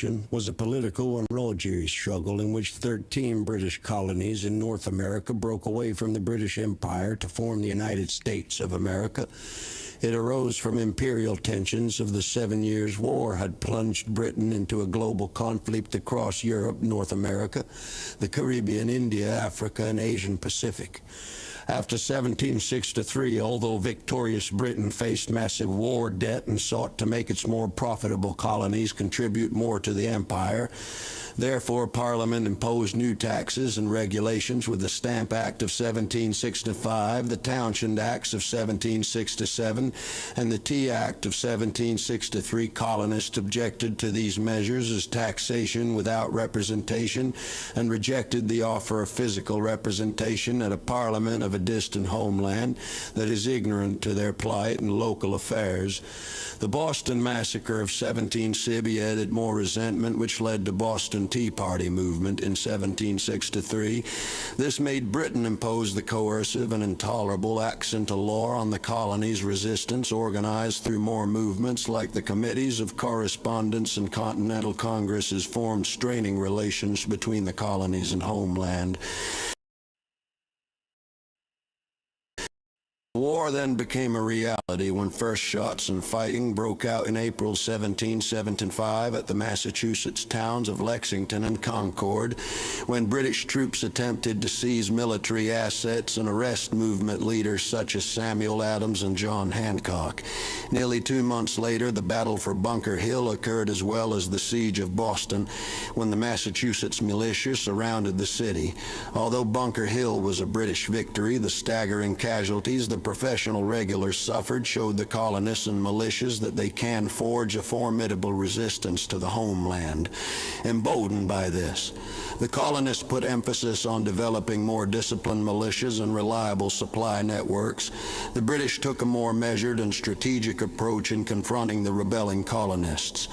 Revolution was a political and military struggle in which 13 British colonies in North America broke away from the British Empire to form the United States of America. It arose from imperial tensions of the 7 Years' War had plunged Britain into a global conflict across Europe, North America, the Caribbean, India, Africa, and Asian Pacific. After 1763, although victorious Britain faced massive war debt and sought to make its more profitable colonies contribute more to the empire, therefore Parliament imposed new taxes and regulations with the Stamp Act of 1765, the Townshend Acts of 1767, and the Tea Act of 1763. Colonists objected to these measures as taxation without representation and rejected the offer of physical representation at a parliament of a distant homeland that is ignorant to their plight and local affairs. The Boston Massacre of 1760 added more resentment, which led to Boston Tea Party movement in 1763. This made Britain impose the Coercive and Intolerable Acts into law on the colonies. Resistance organized through more movements like the Committees of Correspondence and Continental Congresses formed straining relations between the colonies and homeland. The war then became a reality when first shots and fighting broke out in April 1775 at the Massachusetts towns of Lexington and Concord, when British troops attempted to seize military assets and arrest movement leaders such as Samuel Adams and John Hancock. Nearly 2 months later, the battle for Bunker Hill occurred, as well as the siege of Boston, when the Massachusetts militia surrounded the city. Although Bunker Hill was a British victory, the staggering casualties the professional regulars suffered showed the colonists and militias that they can forge a formidable resistance to the homeland. Emboldened by this, the colonists put emphasis on developing more disciplined militias and reliable supply networks. The British took a more measured and strategic approach in confronting the rebelling colonists.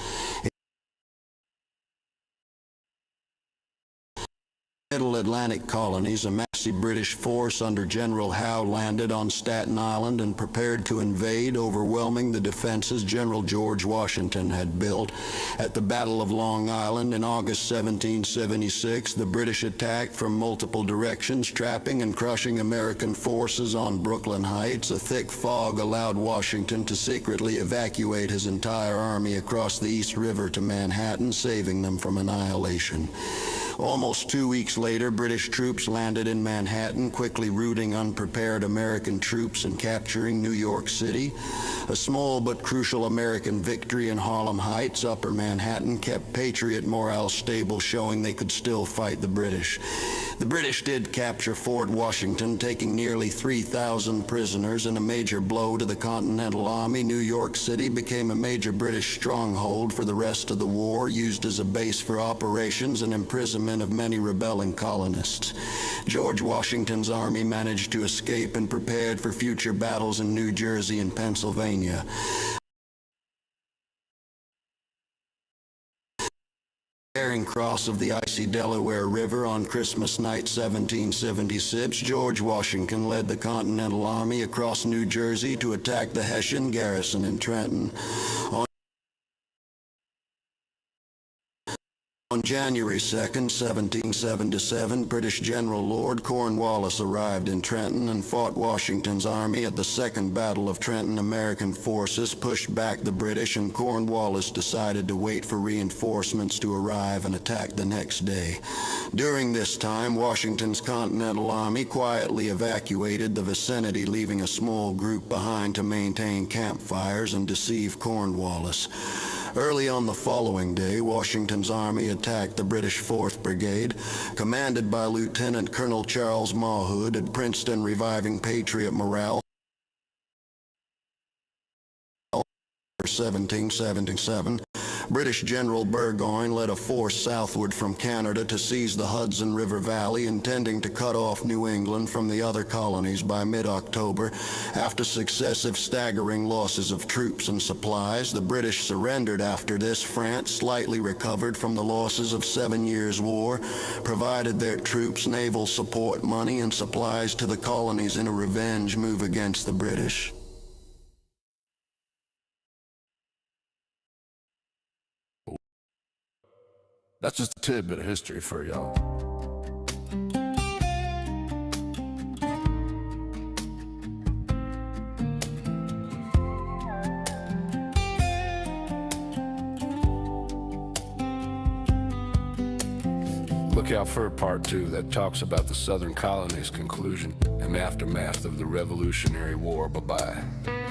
Middle Atlantic colonies, a massive British force under General Howe landed on Staten Island and prepared to invade, overwhelming the defenses General George Washington had built. At the Battle of Long Island in August 1776, the British attacked from multiple directions, trapping and crushing American forces on Brooklyn Heights. A thick fog allowed Washington to secretly evacuate his entire army across the East River to Manhattan, saving them from annihilation. Almost 2 weeks later, British troops landed in Manhattan, quickly routing unprepared American troops and capturing New York City. A small but crucial American victory in Harlem Heights, Upper Manhattan, kept Patriot morale stable, showing they could still fight the British. The British did capture Fort Washington, taking nearly 3,000 prisoners in a major blow to the Continental Army. New York City became a major British stronghold for the rest of the war, used as a base for operations and imprisonment of many rebelling colonists. George Washington's army managed to escape and prepared for future battles in New Jersey and Pennsylvania. Charing Cross of the icy Delaware River on Christmas night 1776, George Washington led the Continental Army across New Jersey to attack the Hessian garrison in Trenton. On January 2, 1777, British General Lord Cornwallis arrived in Trenton and fought Washington's army. At the Second Battle of Trenton, American forces pushed back the British, and Cornwallis decided to wait for reinforcements to arrive and attack the next day. During this time, Washington's Continental Army quietly evacuated the vicinity, leaving a small group behind to maintain campfires and deceive Cornwallis. Early on the following day, Washington's army attacked the British 4th Brigade, commanded by Lieutenant Colonel Charles Mawhood at Princeton, reviving Patriot morale. 1777, British General Burgoyne led a force southward from Canada to seize the Hudson River Valley, intending to cut off New England from the other colonies by mid-October. After successive staggering losses of troops and supplies, the British surrendered. After this, France, slightly recovered from the losses of 7 Years' War, provided their troops naval support, money, and supplies to the colonies in a revenge move against the British. That's just a tidbit of history for y'all. Look out for part 2 that talks about the Southern colonies' conclusion and aftermath of the Revolutionary War. Bye-bye.